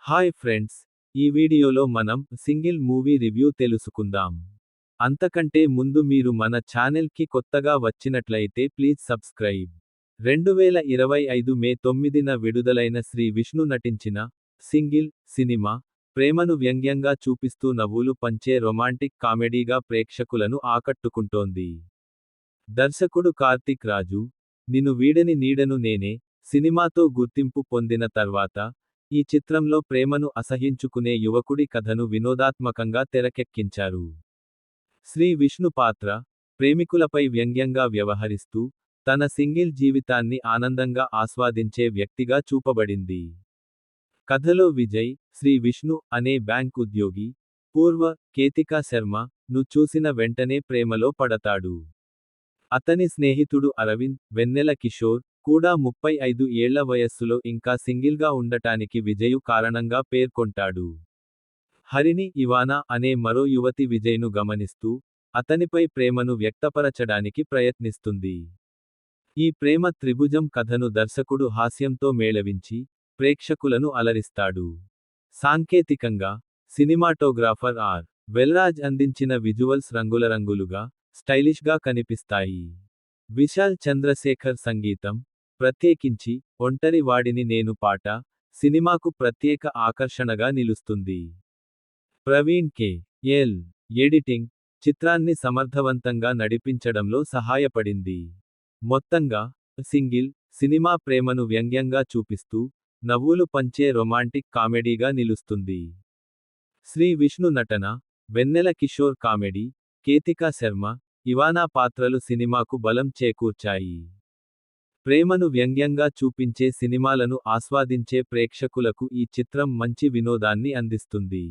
Hi friends, ఈ వీడియోలో మనం సింగిల్ మూవీ రివ్యూ తెలుసుకుందాం. అంతకంటే ముందు మీరు మన ఛానెల్కి కొత్తగా వచ్చినట్లయితే ప్లీజ్ సబ్స్క్రైబ్. 2025 మే 9న విడుదలైన శ్రీ విష్ణు నటించిన సింగిల్ సినిమా ప్రేమను వ్యంగ్యంగా చూపిస్తూ నవ్వులు పంచే రొమాంటిక్ కామెడీగా ప్రేక్షకులను ఆకట్టుకుంటోంది. దర్శకుడు కార్తిక్ రాజు, నిన్ను వీడని నీడను నేనే సినిమాతో గుర్తింపు పొందిన తర్వాత ఈ చిత్రంలో ప్రేమను అసహ్యించుకునే యువకుడి కథను వినోదాత్మకంగా తెరకెక్కించారు. శ్రీ విష్ణు పాత్ర ప్రేమికులపై వ్యంగ్యంగా వ్యవహరిస్తూ తన సింగిల్ జీవితాన్ని ఆనందంగా ఆస్వాదించే వ్యక్తిగా చూపబడింది. కథలో విజయ్, శ్రీ విష్ణు అనే బ్యాంక్ ఉద్యోగి, పూర్వ కేతికా శర్మ ను చూసిన వెంటనే ప్రేమలో పడతాడు. అతని స్నేహితుడు అరవింద్, వెన్నెల కిషోర్ కూడా 35 ఏళ్ల వయస్సులో ఇంకా సింగిల్గా ఉండటానికి విజయు కారణంగా పేర్కొంటాడు. హరిణి, ఇవానా అనే మరో యువతి విజయ్ను గమనిస్తూ అతనిపై ప్రేమను వ్యక్తపరచడానికి ప్రయత్నిస్తుంది. ఈ ప్రేమ త్రిభుజం కథను దర్శకుడు హాస్యంతో మేళవించి ప్రేక్షకులను అలరిస్తాడు. సాంకేతికంగా సినిమాటోగ్రాఫర్ ఆర్. వెల్రాజ్ అందించిన విజువల్స్ రంగులుగా, స్టైలిష్గా కనిపిస్తాయి. విశాల్ చంద్రశేఖర్ సంగీతం, ప్రత్యేకించి ఒంటరి వాడిని నేను పాట సినిమాకు ప్రత్యేక ఆకర్షణగా నిలుస్తుంది. ప్రవీణ్ కె. ఎల్. ఎడిటింగ్ చిత్రాన్ని సమర్థవంతంగా నడిపించడంలో సహాయపడింది. మొత్తంగా సింగిల్ సినిమా ప్రేమను వ్యంగ్యంగా చూపిస్తూ నవ్వులు పంచే రొమాంటిక్ కామెడీగా నిలుస్తుంది. శ్రీ విష్ణు నటన, వెన్నెల కిషోర్ కామెడీ, కేతికా శర్మ, ఇవానా పాత్రలు సినిమాకు బలం చేకూర్చాయి. ప్రేమను వ్యంగ్యంగా చూపించే సినిమాలను ఆస్వాదించే ప్రేక్షకులకు ఈ చిత్రం మంచి వినోదాన్ని అందిస్తుంది.